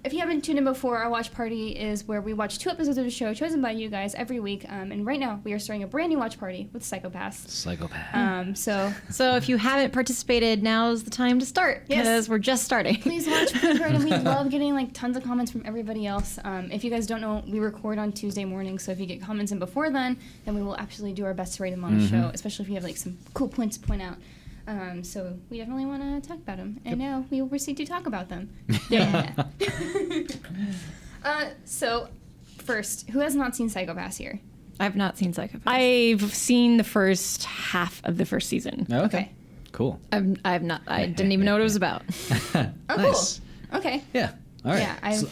if you haven't tuned in before, our watch party is where we watch 2 episodes of the show chosen by you guys every week. And right now, we are starting a brand new watch party with Psycho-Pass. So if you haven't participated, now's the time to start, because we're just starting. Please watch Picard, and we love getting like tons of comments from everybody else. If you guys don't know, we record on Tuesday morning, so if you get comments in before then we will absolutely do our best to rate them on the show, especially if you have like some cool points to point out. So we definitely want to talk about them, and now we will proceed to talk about them. Yeah. So first, who has not seen Psycho-Pass here? I've not seen Psycho-Pass. I've seen the first half of the first season. Oh, okay. Cool. I've not. I didn't even know what it was about. Nice. Cool. Okay. Yeah. All right. Yeah, So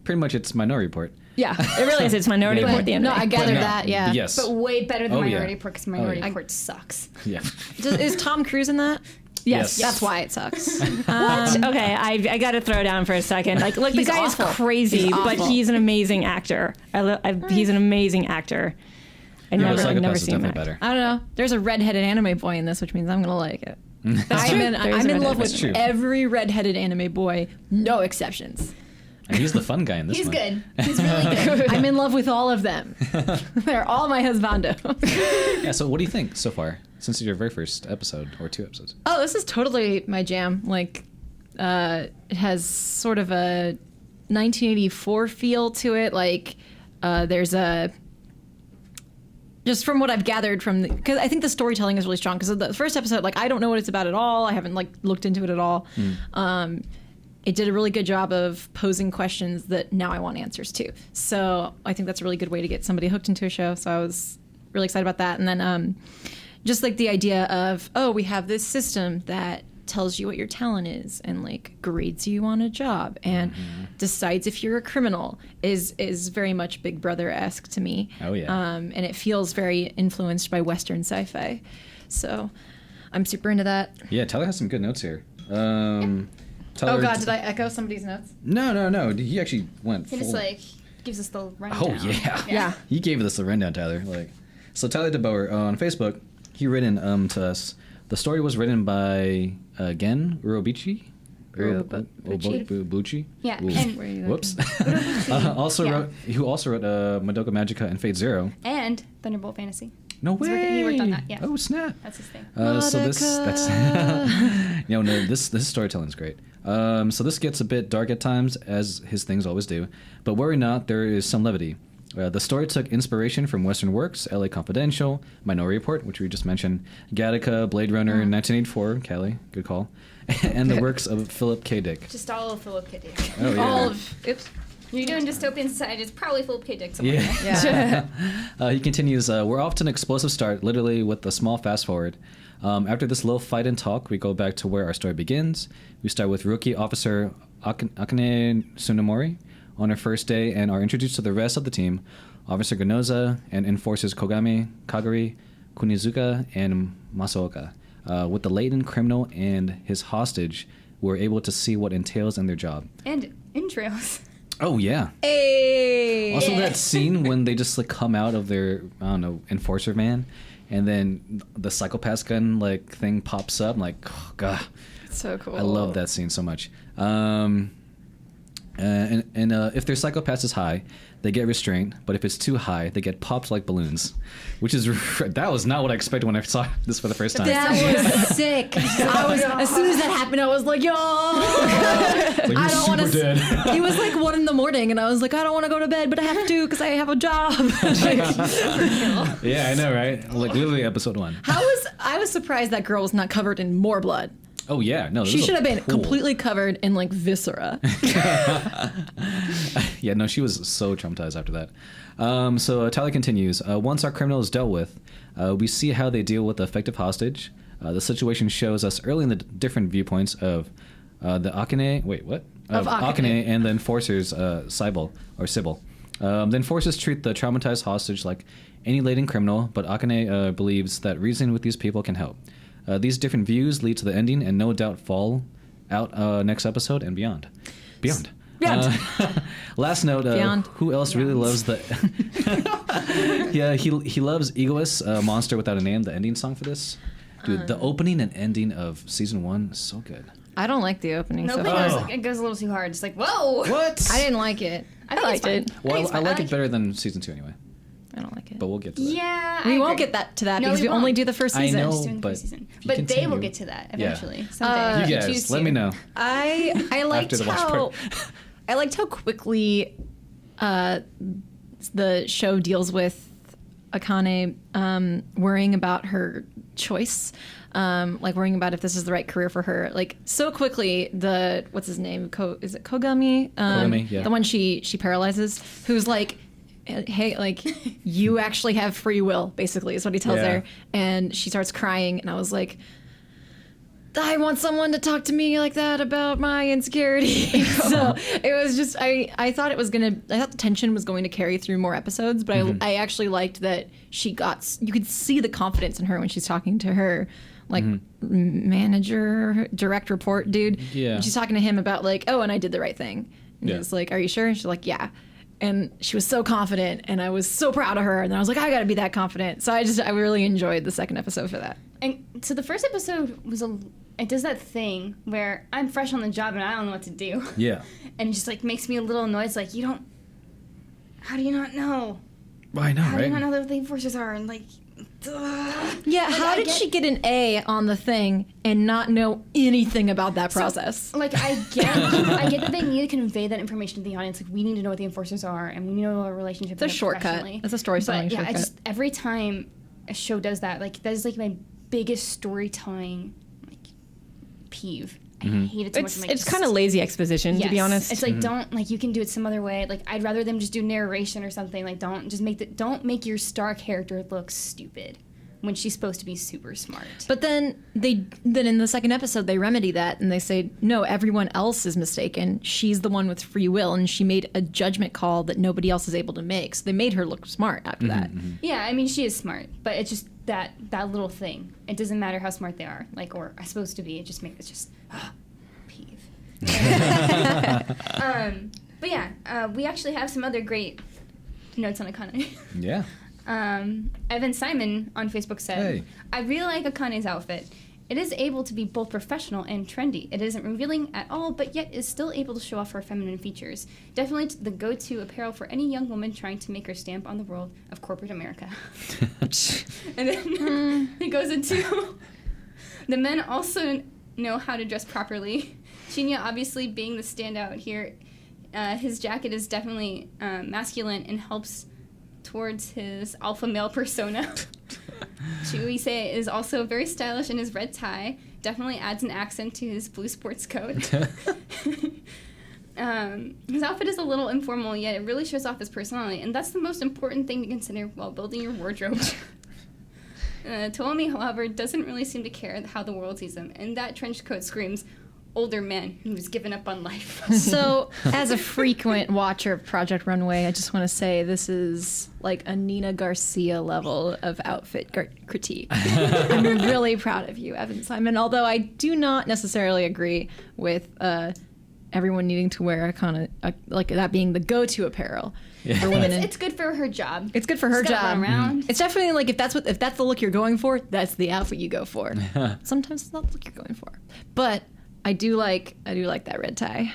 pretty much it's Minority Report. Yeah, it really is. It's Minority Report at the end No, of the I day. gathered that. Yeah. Yes. But way better than Oh, yeah. Minority Report, because Minority Oh, yeah. Report sucks. Yeah. Is Tom Cruise in that? Yes. That's why it sucks. What? Okay, I got to throw down for a second. Like, look, the He's guy awful. is crazy, He's but awful. he's an amazing actor. He's an amazing actor. I've never Psycho-Pass is seen him definitely act. better. I don't know. There's a redheaded anime boy in this, which means I'm gonna like it. I'm in love with That's true. every redheaded anime boy, no exceptions. And he's the fun guy in this He's one. good. He's really good. I'm in love with all of them. They're all my husbando. Yeah, so what do you think so far, since it's your very first episode, or 2 episodes? Oh, this is totally my jam. Like, it has sort of a 1984 feel to it. Like, there's a... Just from what I've gathered from because I think the storytelling is really strong. Because the first episode, like, I don't know what it's about at all. I haven't, like, looked into it at all. It did a really good job of posing questions that now I want answers to. So I think that's a really good way to get somebody hooked into a show. So I was really excited about that. And then just like the idea of, oh, we have this system that tells you what your talent is and like grades you on a job and decides if you're a criminal is very much Big Brother-esque to me. Oh, yeah. And it feels very influenced by Western sci-fi. So I'm super into that. Yeah, Tyler has some good notes here. Tyler, Oh God, did I echo somebody's notes? No. He actually went He full... just like gives us the rundown. Oh, yeah. Yeah. He gave us the rundown, Tyler. So Tyler DeBoer, on Facebook, he written to us. The story was written by Gen Urobuchi. Urobuchi. Yeah. Ooh. And Whoops. Who also wrote Madoka Magica and Fate Zero. and Thunderbolt Fantasy. No way. He worked on that. Yeah. Oh snap. That's his thing. So this storytelling is great. So this gets a bit dark at times, as his things always do. But worry not, there is some levity. The story took inspiration from Western works, LA Confidential, Minority Report, which we just mentioned, Gattaca, Blade Runner, 1984, Callie, good call, and the works of Philip K. Dick. Just all of Philip K. Dick. Oh, yeah. All of oops. You're doing dystopian society. It's probably Philip K. Dick somewhere. Yeah. He continues, we're off to an explosive start, literally with a small fast forward. After this little fight and talk, we go back to where our story begins. We start with Rookie Officer Akane Tsunemori on her first day and are introduced to the rest of the team, Officer Ganoza and Enforcers Kogami, Kagari, Kunizuka, and Masaoka. With the latent criminal and his hostage, we're able to see what entails in their job. And entrails. Oh, yeah. Hey. Also, that scene when they just like come out of their, I don't know, enforcer van, and then the Psycho-Pass gun like thing pops up. I'm like, oh, God. So cool. I love that scene so much. If their Psycho-Pass is high, they get restrained. But if it's too high, they get popped like balloons. Which is that was not what I expected when I saw this for the first time. That was sick. As soon as that happened, I was like, yo. Like, you're super dead. It was like 1 a.m, and I was like, I don't want to go to bed, but I have to because I have a job. Yeah, I know, right? Like literally episode 1. I was surprised that girl was not covered in more blood. Oh yeah, no. She should have been completely covered in like viscera. Yeah, no, she was so traumatized after that. So Tyler continues. Once our criminal is dealt with, we see how they deal with the effective hostage. The situation shows us early in the different viewpoints of the Akane. Wait, what? Of Akane and the enforcers, Sybil. The enforcers treat the traumatized hostage like any latent criminal, but Akane believes that reasoning with these people can help. These different views lead to the ending and no doubt fall out next episode and beyond. Beyond. Last note, who else really loves the... Yeah, he loves Egoist, Monster Without a Name, the ending song for this. Dude, the opening and ending of season 1 is so good. I don't like the opening The so opening far. goes, it goes a little too hard. It's like, whoa! What? I didn't like it. I think liked it's it. fine. Well, think it's I fine. like it better than season 2 anyway. I don't like it. But we'll get to that. Yeah, We I won't agree. get to that No, because we we only won't. do the first I season. know. Just doing the but first season. if you But they will continue- get to that Yeah. eventually. Someday. You if choose guys, let to. me know. I liked After the watch how part. I liked how quickly the show deals with Akane worrying about her choice, like worrying about if this is the right career for her. Like so quickly, what's his name? Is it Kogami? Kogami, yeah. The one she paralyzes. Who's like, hey, like you actually have free will. Basically, is what he tells Yeah. her, and she starts crying, and I was like, I want someone to talk to me like that about my insecurity. So it was just, I thought I thought the tension was going to carry through more episodes, but I actually liked that you could see the confidence in her when she's talking to her, like, manager, direct report dude. Yeah. And she's talking to him about, like, oh, and I did the right thing. And Yeah. he's like, are you sure? And she's like, yeah. And she was so confident, and I was so proud of her. And I was like, I gotta be that confident. So I really enjoyed the second episode for that. And so the first episode it does that thing where I'm fresh on the job and I don't know what to do. Yeah. And it just like makes me a little annoyed. It's like, how do you not know? I know, How do you right? not know what the enforcers are? And like, Yeah, Like, how I did get- she get an A on the thing and not know anything about that process? like I get that they need to convey that information to the audience. Like we need to know what the enforcers are and we need to know our relationship. It's a shortcut. It's a storytelling But yeah, shortcut. every time a show does that, like that is like my biggest storytelling like peeve. I hate it so much. I'm like, It's kind of lazy exposition, to be Yes. honest. It's like don't like you can do it some other way. Like I'd rather them just do narration or something. Like don't make your star character look stupid when she's supposed to be super smart. But then in the second episode they remedy that and they say, no, everyone else is mistaken. She's the one with free will and she made a judgment call that nobody else is able to make. So they made her look smart after that. Yeah, I mean she is smart, but it's just that little thing. It doesn't matter how smart they are, like or are supposed to be. It just peeve. But yeah, we actually have some other great notes on Akane. Yeah. Evan Simon on Facebook said, Hey. I really like Akane's outfit. It is able to be both professional and trendy. It isn't revealing at all, but yet is still able to show off her feminine features. Definitely the go-to apparel for any young woman trying to make her stamp on the world of corporate America. And then it goes into the men also know how to dress properly. Shinya obviously being the standout here. His jacket is definitely masculine and helps towards his alpha male persona. Chuise is also very stylish in his red tie. Definitely adds an accent to his blue sports coat. His outfit is a little informal, yet it really shows off his personality, and that's the most important thing to consider while building your wardrobe. Toomi, however, doesn't really seem to care how the world sees him, and that trench coat screams older man who's given up on life. So, as a frequent watcher of Project Runway, I just want to say this is like a Nina Garcia level of outfit critique. I'm really proud of you, Evan Simon, although I do not necessarily agree with everyone needing to wear like that being the go-to apparel for women. It's good for her job. It's good for her She's gotta job. run around. It's definitely like if that's the look you're going for, that's the outfit you go for. Sometimes it's not the look you're going for, but I do like that red tie.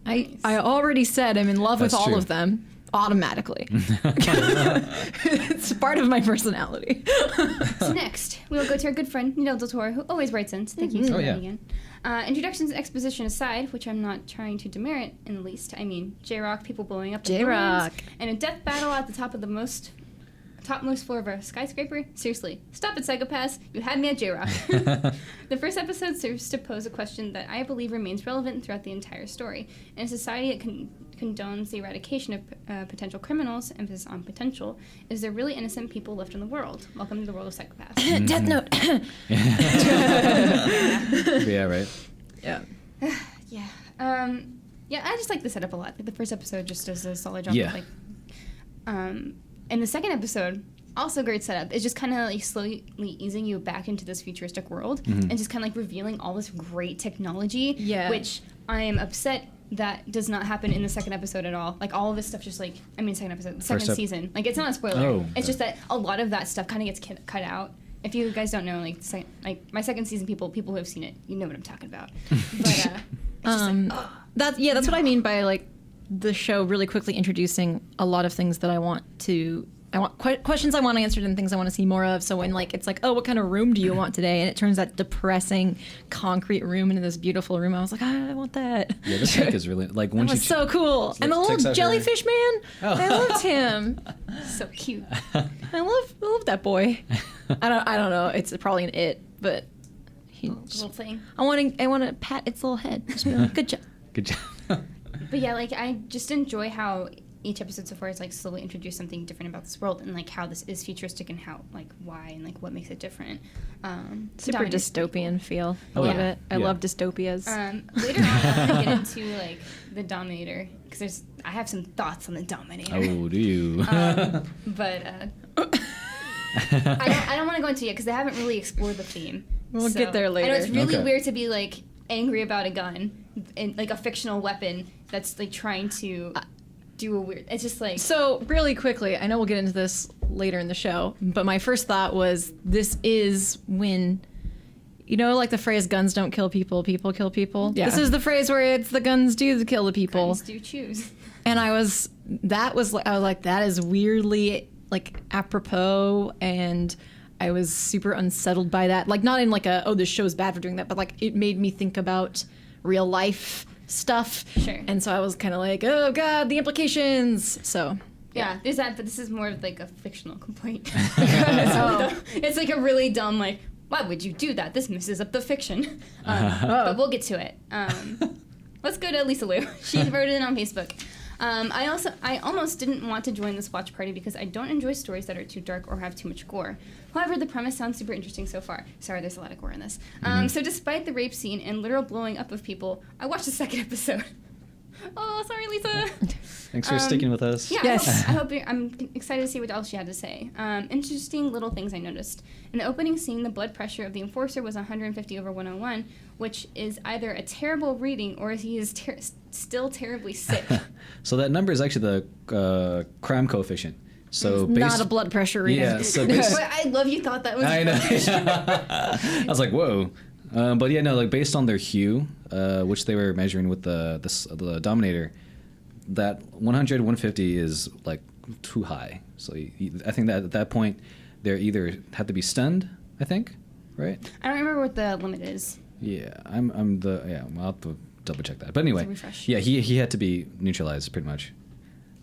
I already said I'm in love with That's all true. of them automatically. It's part of my personality. So next, we'll go to our good friend Nidal Del Toro, who always writes in. So thank you so Oh, much yeah. again. Introductions and exposition aside, which I'm not trying to demerit in the least. I mean, J-Rock, people blowing up the J-Rock. balloons, and a death battle at the top of the topmost floor of a skyscraper? Seriously, stop it, psychopaths. You had me at J-Rock. The first episode serves to pose a question that I believe remains relevant throughout the entire story. In a society that condones the eradication of potential criminals, emphasis on potential, is there really innocent people left in the world? Welcome to the world of psychopaths. Death Note. Yeah, right. Yeah. Yeah. Yeah, I just like the setup a lot. The first episode just does a solid job Yeah. of, like, and the second episode, also great setup. It's just kind of like slowly easing you back into this futuristic world and just kind of like revealing all this great technology, Yeah. which I am upset that does not happen in the second episode at all. Like all of this stuff just second episode, second season. Like it's not a spoiler. Oh, it's okay. just that a lot of that stuff kind of gets cut out If you guys don't know, like my second season, people who have seen it, you know what I'm talking about. But it's just that's what I mean by like the show really quickly introducing a lot of things that I want questions I want answered and things I want to see more of. So when like it's like, oh, what kind of room do you want today? And it turns that depressing concrete room into this beautiful room. I was like, I want that. Yeah, this tech is really like when that was so cool. And the little jellyfish man, I loved him. so cute. I love that boy. I don't know. It's probably an it, but he Little thing. I want to pat its little head. Just be like, good job. Good job. But yeah, like I just enjoy how each episode so far is like slowly introduce something different about this world and like how this is futuristic and how like why and like what makes it different. Super dystopian feel. I love it. I love dystopias. Later on, I want to get into like the Dominator because I have some thoughts on the Dominator. Oh, do you? But I don't want to go into it because they haven't really explored the theme. We'll get there later. I know it's really Okay. weird to be like angry about a gun and like a fictional weapon that's like trying to do a weird. It's just like So really quickly, I know we'll get into this later in the show, but my first thought was this is when, you know, like the phrase "guns don't kill people, people kill people." Yeah. This is the phrase where it's the guns do kill the people. guns do choose. And I was like, that is weirdly like apropos, and I was super unsettled by that. Like not in like this show's bad for doing that, but like it made me think about real life stuff. Sure. And so I was kind of like, oh god, the implications. So Yeah, there's that, but this is more of like a fictional complaint. It's like a really dumb like, why would you do that? This messes up the fiction. But we'll get to it. Let's go to Lisa Liu. She wrote it on Facebook. I almost didn't want to join this watch party because I don't enjoy stories that are too dark or have too much gore. However, the premise sounds super interesting so far. Sorry, there's a lot of gore in this. So despite the rape scene and literal blowing up of people, I watched the second episode. Oh, sorry, Lisa. Thanks for sticking with us. Yeah, Yes. I'm excited to see what else she had to say. Interesting little things I noticed. In the opening scene, the blood pressure of the enforcer was 150/101, which is either a terrible reading or he is still terribly sick. So that number is actually the crime coefficient. So not a blood pressure reading. Yeah. So But based, I love you thought that was. I know. I was like, whoa. But yeah, no, like based on their hue, which they were measuring with the Dominator, that 100, 150 is like too high. So I think that at that point, they're either have to be stunned, I think, right? I don't remember what the limit is. Yeah, I'll have to double check that. But anyway, refresh. yeah, he had to be neutralized pretty much.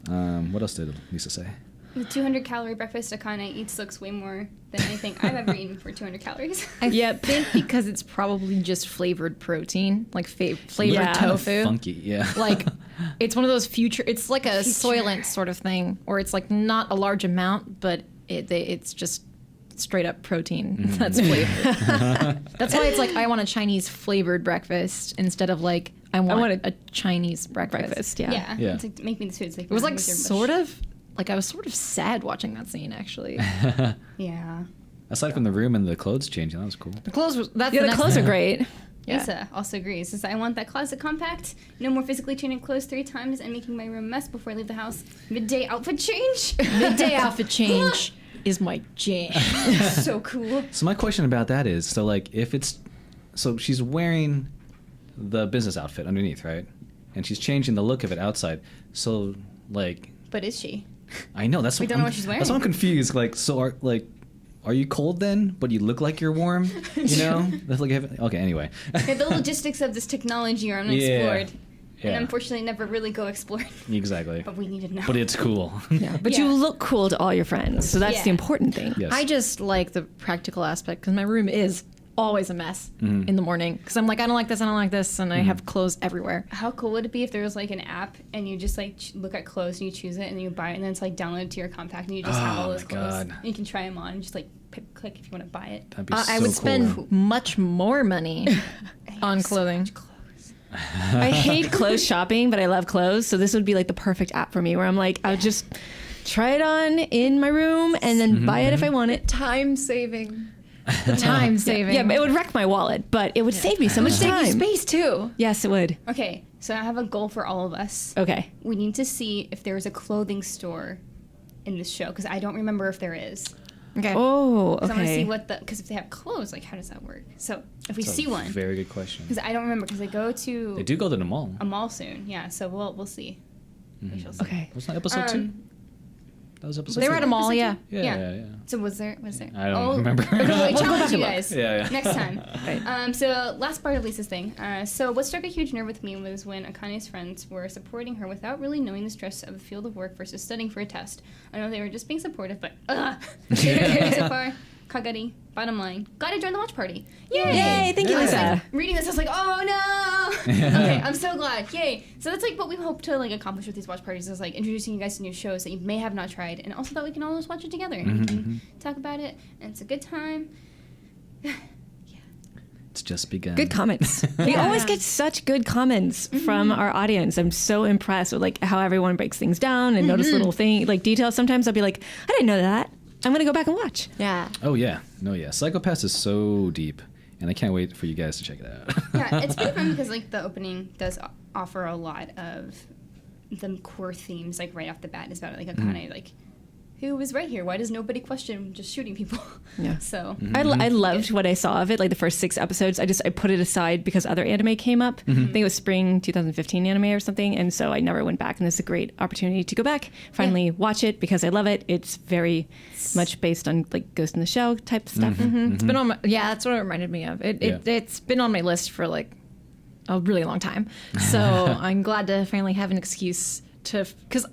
What else did Lisa say? The 200-calorie breakfast Akane eats looks way more than anything I've ever eaten for 200 calories. I think because it's probably just flavored protein, like flavored tofu. Funky, yeah. Like it's one of those it's like a Soylent sort of thing, or it's like not a large amount, but it's just straight up protein that's flavored. That's why it's like I want a Chinese flavored breakfast instead of like I want a Chinese breakfast. Yeah. Yeah. It's like make me the food. It's like It was like sort of like I was sort of sad watching that scene actually. Yeah. Aside from the room and the clothes changing, that was cool. The clothes was that's Yeah, the the next clothes are thing. great. Yeah. Lisa also agrees. Says, I want that closet compact. No more physically changing clothes 3 times and making my room a mess before I leave the house. Midday outfit change. Midday outfit change is my jam. So cool. So my question about that is, so like so she's wearing the business outfit underneath, right? And she's changing the look of it outside. So like, But is she? I know that's We what don't know what she's wearing. That's why I'm confused. Like, so are you cold then? But you look like you're warm. You know? That's like okay. Anyway. Yeah, the logistics of this technology are unexplored. And unfortunately never really go explored. Exactly. But we need to know. But it's cool. Yeah, but Yeah. you look cool to all your friends, so that's Yeah. the important thing. Yes. I just like the practical aspect because my room is always a mess in the morning because I'm like I don't like this, and I have clothes everywhere. How cool would it be if there was like an app and you just like look at clothes and you choose it and you buy it and then it's like downloaded to your compact and you just have all Oh those my clothes God. and you can try them on and just like click if you want to buy it. That'd be I so would spend cool. much more money on clothing. I hate clothes shopping, but I love clothes, so this would be like the perfect app for me where I'm like, I'll just try it on in my room and then buy it if I want it. Time saving. The time saving. Yeah, but it would wreck my wallet, but it would save me so much Save you time. space too. Yes, it would. Okay, so I have a goal for all of us. Okay. We need to see if there is a clothing store in this show because I don't remember if there is. Okay. Oh, So I want to see okay. what because if they have clothes, like how does that work? So if we That's a see one, Very good question. because I don't remember because I go to They do go to the mall. a mall soon. Yeah, so we'll see. We shall see. Okay. Wasn't that episode 2? That was episode They 2. were at a mall, yeah. Yeah. So was there? I don't remember. Okay, We'll go challenge back you and look. guys Yeah. next time. Right. So last part of Lisa's thing. So what struck a huge nerve with me was when Akane's friends were supporting her without really knowing the stress of the field of work versus studying for a test. I know they were just being supportive, but they don't care so far. Kagari, bottom line, gotta join the watch party. Yay! Yay, thank you, I was Lisa. like, reading this, I was like, oh no! Okay, I'm so glad. Yay! So that's like what we hope to like accomplish with these watch parties is like introducing you guys to new shows that you may have not tried, and also that we can all just watch it together and we can talk about it, and it's a good time. It's just begun. Good comments. We Yeah. always get such good comments from our audience. I'm so impressed with like how everyone breaks things down and notice little thing like details. Sometimes I'll be like, I didn't know that. I'm gonna go back and watch. Yeah. Oh yeah, no yeah. Psychopaths is so deep, and I can't wait for you guys to check it out. Yeah, it's pretty fun because like the opening does offer a lot of the core themes like right off the bat. It's about like Akane like who was right here? Why does nobody question just shooting people? Yeah. So I loved what I saw of it, like the first 6 episodes. I put it aside because other anime came up. I think it was spring 2015 anime or something, and so I never went back. And this is a great opportunity to go back, finally watch it because I love it. It's very much based on like Ghost in the Shell type stuff. It's been on my, that's what it reminded me of. It's been on my list for like a really long time. So I'm glad to finally have an excuse to, because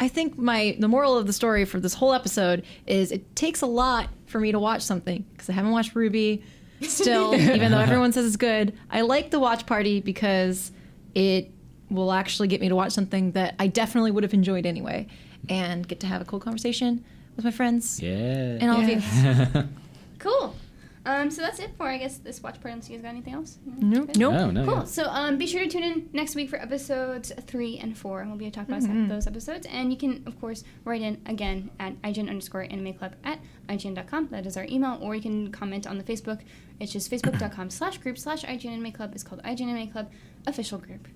I think the moral of the story for this whole episode is it takes a lot for me to watch something because I haven't watched Ruby still, even though everyone says it's good. I like the watch party because it will actually get me to watch something that I definitely would have enjoyed anyway and get to have a cool conversation with my friends Yeah. and all of you. cool. So that's it for I guess this watch party. Unless you guys got anything else? Nope. Good? Nope. No. Cool. Yeah. So be sure to tune in next week for episodes 3 and 4, and we'll be talking about those episodes. And you can, of course, write in again at IGN_Anime Club at IGN.com. That is our email, or you can comment on the Facebook. It's just facebook.com/group/IGN Anime Club. It's called IGN Anime Club Official Group.